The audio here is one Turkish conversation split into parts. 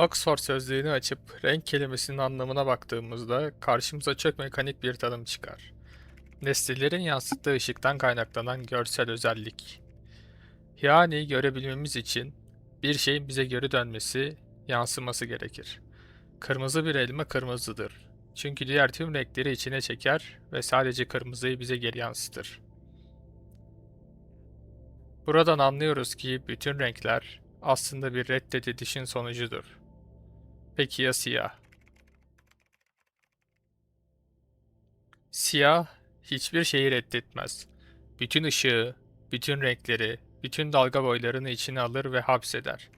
Oxford Sözlüğü'nü açıp renk kelimesinin anlamına baktığımızda karşımıza çok mekanik bir tanım çıkar. Nesnelerin yansıttığı ışıktan kaynaklanan görsel özellik. Yani görebilmemiz için bir şeyin bize geri dönmesi, yansıması gerekir. Kırmızı bir elma kırmızıdır. Çünkü diğer tüm renkleri içine çeker ve sadece kırmızıyı bize geri yansıtır. Buradan anlıyoruz ki bütün renkler aslında bir reddedilişin sonucudur. Peki ya siyah? Siyah hiçbir şeyi reddetmez. Bütün ışığı, bütün renkleri, bütün dalga boylarını içine alır ve hapseder.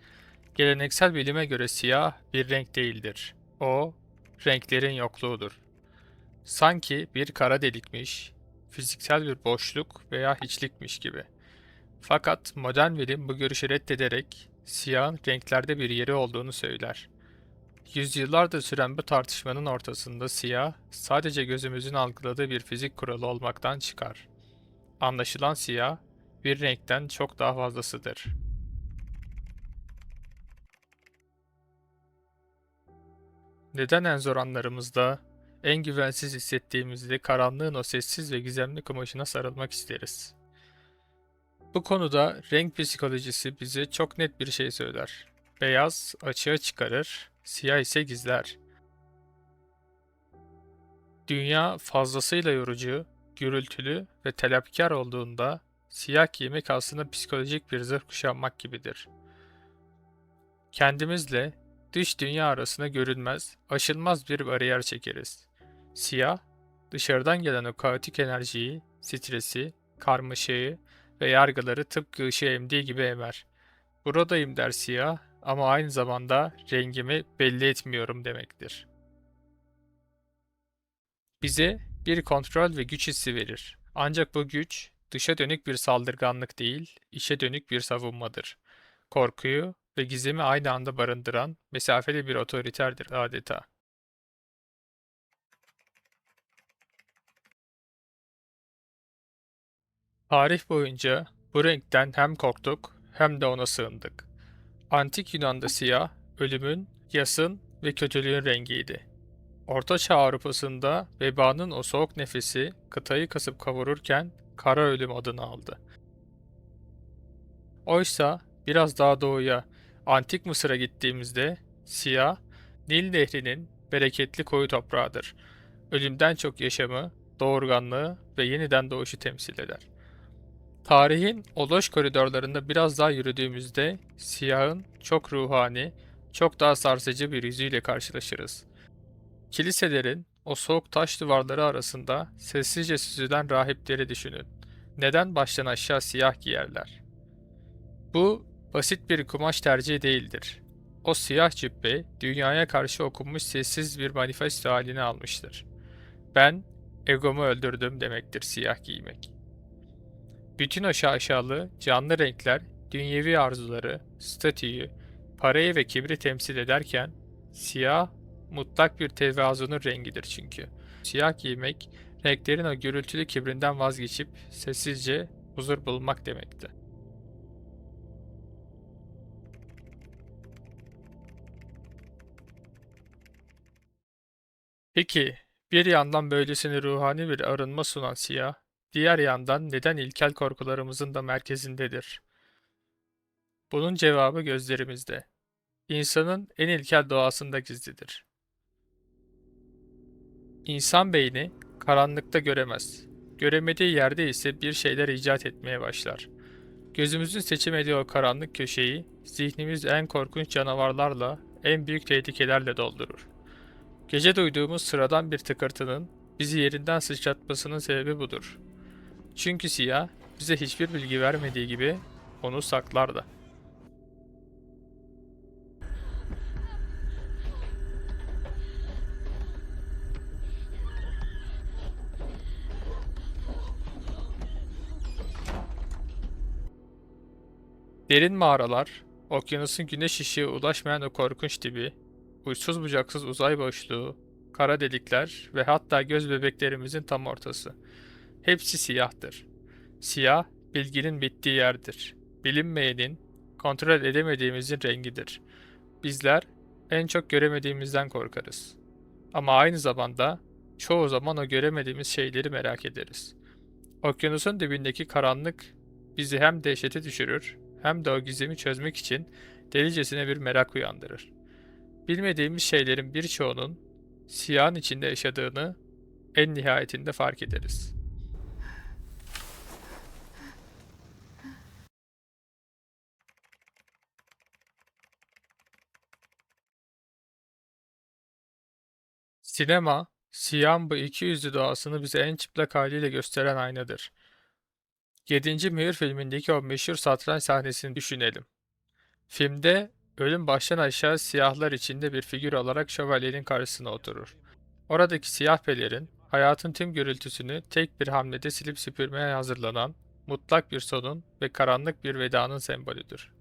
Geleneksel bilime göre siyah bir renk değildir. O, renklerin yokluğudur. Sanki bir kara delikmiş, fiziksel bir boşluk veya hiçlikmiş gibi. Fakat modern bilim bu görüşü reddederek siyahın renklerde bir yeri olduğunu söyler. Yüzyıllardır süren bu tartışmanın ortasında siyah, sadece gözümüzün algıladığı bir fizik kuralı olmaktan çıkar. Anlaşılan siyah, bir renkten çok daha fazlasıdır. Neden en zor anlarımızda, en güvensiz hissettiğimizde karanlığın o sessiz ve gizemli kumaşına sarılmak isteriz? Bu konuda renk psikolojisi bize çok net bir şey söyler. Beyaz açığa çıkarır, siyah ise gizler. Dünya fazlasıyla yorucu, gürültülü ve talepkar olduğunda siyah giymek aslında psikolojik bir zırh kuşanmak gibidir. Kendimizle dış dünya arasına görünmez, aşılmaz bir bariyer çekeriz. Siyah, dışarıdan gelen o kaotik enerjiyi, stresi, karmaşayı ve yargıları tıpkı ışığı emdiği gibi emer. Buradayım der siyah ama aynı zamanda rengimi belli etmiyorum demektir. Bize bir kontrol ve güç hissi verir. Ancak bu güç dışa dönük bir saldırganlık değil, içe dönük bir savunmadır. Korkuyu ve gizemi aynı anda barındıran mesafeli bir otoriterdir adeta. Tarih boyunca bu renkten hem korktuk hem de ona sığındık. Antik Yunan'da siyah, ölümün, yasın ve kötülüğün rengiydi. Orta Çağ Avrupa'sında vebanın o soğuk nefesi kıtayı kasıp kavururken kara ölüm adını aldı. Oysa biraz daha doğuya, Antik Mısır'a gittiğimizde siyah, Nil Nehri'nin bereketli koyu toprağıdır. Ölümden çok yaşamı, doğurganlığı ve yeniden doğuşu temsil eder. Tarihin o loş koridorlarında biraz daha yürüdüğümüzde siyahın çok ruhani, çok daha sarsıcı bir yüzüyle karşılaşırız. Kiliselerin o soğuk taş duvarları arasında sessizce süzülen rahipleri düşünün. Neden baştan aşağı siyah giyerler? Bu basit bir kumaş tercihi değildir. O siyah cübbe dünyaya karşı okunmuş sessiz bir manifesto halini almıştır. Ben egomu öldürdüm demektir siyah giymek. Bütün o şaşalı, canlı renkler dünyevi arzuları, statüyü, parayı ve kibri temsil ederken siyah mutlak bir tevazunun rengidir çünkü. Siyah giymek renklerin o gürültülü kibrinden vazgeçip sessizce huzur bulmak demekti. Peki, bir yandan böylesine ruhani bir arınma sunan siyah, diğer yandan neden ilkel korkularımızın da merkezindedir? Bunun cevabı gözlerimizde. İnsanın en ilkel doğasında gizlidir. İnsan beyni karanlıkta göremez. Göremediği yerde ise bir şeyler icat etmeye başlar. Gözümüzün seçemediği o karanlık köşeyi zihnimiz en korkunç canavarlarla, en büyük tehlikelerle doldurur. Gece duyduğumuz sıradan bir tıkırtının bizi yerinden sıçratmasının sebebi budur. Çünkü siyah bize hiçbir bilgi vermediği gibi onu saklar da. Derin mağaralar, okyanusun güneş ışığı ulaşmayan o korkunç dibi, uçsuz bucaksız uzay boşluğu, kara delikler ve hatta göz bebeklerimizin tam ortası. Hepsi siyahtır. Siyah, bilginin bittiği yerdir. Bilinmeyenin, kontrol edemediğimizin rengidir. Bizler, en çok göremediğimizden korkarız. Ama aynı zamanda çoğu zaman o göremediğimiz şeyleri merak ederiz. Okyanusun dibindeki karanlık bizi hem dehşete düşürür hem de o gizemi çözmek için delicesine bir merak uyandırır. Bilmediğimiz şeylerin birçoğunun siyahın içinde yaşadığını en nihayetinde fark ederiz. Sinema, siyahın bu iki yüzlü doğasını bize en çıplak haliyle gösteren aynadır. 7. Mühür filmindeki o meşhur satranç sahnesini düşünelim. Filmde ölüm baştan aşağı siyahlar içinde bir figür olarak şövalyenin karşısına oturur. Oradaki siyah pelerin, hayatın tüm gürültüsünü tek bir hamlede silip süpürmeye hazırlanan, mutlak bir sonun ve karanlık bir vedanın sembolüdür.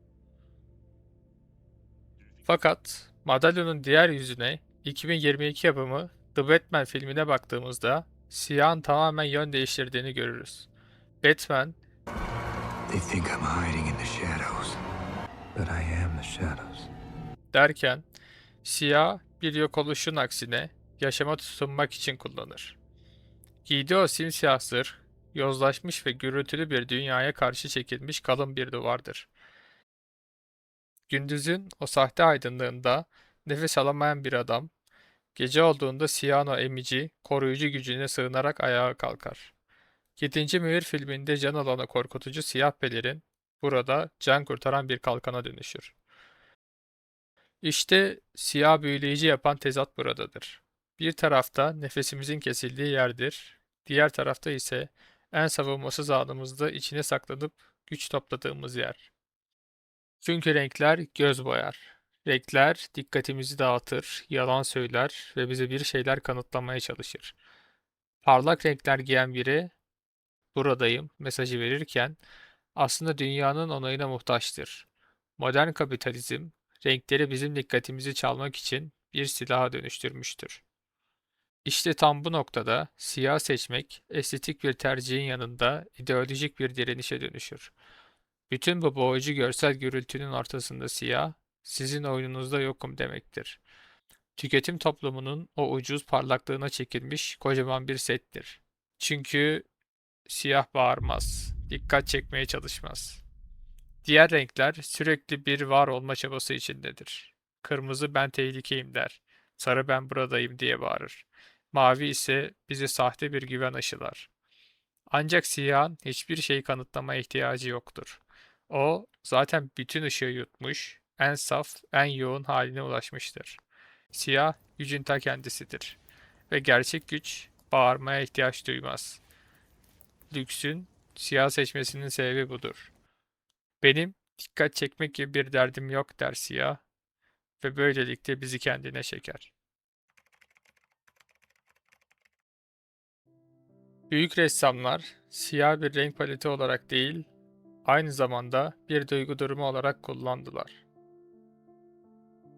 Fakat madalyonun diğer yüzüne 2022 yapımı The Batman filmine baktığımızda siyahın tamamen yön değiştirdiğini görürüz. Batman, They think I'm hiding in the shadows, but I am the shadows. derken siyah bir yok oluşun aksine yaşama tutunmak için kullanır. Giydiği o simsiyah zırh, yozlaşmış ve gürültülü bir dünyaya karşı çekilmiş kalın bir duvardır. Gündüzün o sahte aydınlığında nefes alamayan bir adam, gece olduğunda siyahın o emici, koruyucu gücüne sığınarak ayağa kalkar. 7. Mühür filminde can alan o korkutucu siyah pelerin, burada can kurtaran bir kalkana dönüşür. İşte siyah büyüleyici yapan tezat buradadır. Bir tarafta nefesimizin kesildiği yerdir, diğer tarafta ise en savunmasız anımızda içine saklanıp güç topladığımız yer. Çünkü renkler göz boyar. Renkler dikkatimizi dağıtır, yalan söyler ve bize bir şeyler kanıtlamaya çalışır. Parlak renkler giyen biri buradayım mesajı verirken aslında dünyanın onayına muhtaçtır. Modern kapitalizm renkleri bizim dikkatimizi çalmak için bir silaha dönüştürmüştür. İşte tam bu noktada siyah seçmek estetik bir tercihin yanında ideolojik bir direnişe dönüşür. Bütün bu boğucu görsel gürültünün ortasında siyah, sizin oyununuzda yokum demektir. Tüketim toplumunun o ucuz parlaklığına çekilmiş kocaman bir settir. Çünkü siyah bağırmaz, dikkat çekmeye çalışmaz. Diğer renkler sürekli bir var olma çabası içindedir. Kırmızı ben tehlikeyim der. Sarı ben buradayım diye bağırır. Mavi ise bize sahte bir güven aşılar. Ancak siyahın hiçbir şeyi kanıtlamaya ihtiyacı yoktur. O zaten bütün ışığı yutmuş, en saf, en yoğun haline ulaşmıştır. Siyah gücün ta kendisidir. Ve gerçek güç bağırmaya ihtiyaç duymaz. Lüksün siyah seçmesinin sebebi budur. Benim dikkat çekmek gibi bir derdim yok der siyah ve böylelikle bizi kendine çeker. Büyük ressamlar siyah bir renk paleti olarak değil, aynı zamanda bir duygu durumu olarak kullandılar.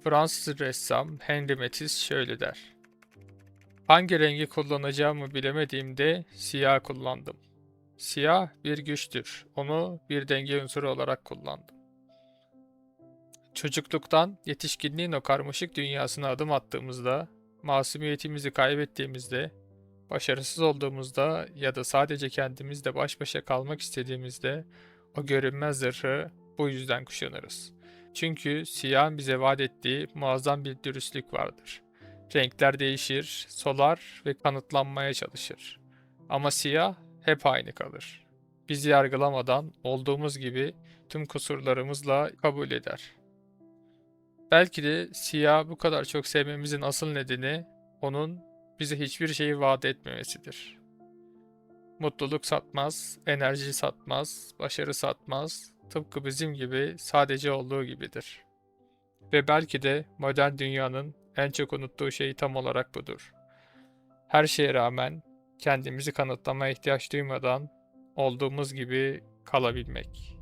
Fransız ressam Henri Matisse şöyle der: hangi rengi kullanacağımı bilemediğimde siyah kullandım. Siyah bir güçtür, onu bir denge unsuru olarak kullandım. Çocukluktan yetişkinliğin o karmaşık dünyasına adım attığımızda, masumiyetimizi kaybettiğimizde, başarısız olduğumuzda ya da sadece kendimizle baş başa kalmak istediğimizde o görünmez zırhı bu yüzden kuşanırız. Çünkü siyahın bize vaat ettiği muazzam bir dürüstlük vardır. Renkler değişir, solar ve kanıtlanmaya çalışır. Ama siyah hep aynı kalır. Bizi yargılamadan olduğumuz gibi tüm kusurlarımızla kabul eder. Belki de siyah bu kadar çok sevmemizin asıl nedeni onun bize hiçbir şeyi vaat etmemesidir. Mutluluk satmaz, enerji satmaz, başarı satmaz, tıpkı bizim gibi sadece olduğu gibidir. Ve belki de modern dünyanın en çok unuttuğu şey tam olarak budur. Her şeye rağmen kendimizi kanıtlamaya ihtiyaç duymadan olduğumuz gibi kalabilmek.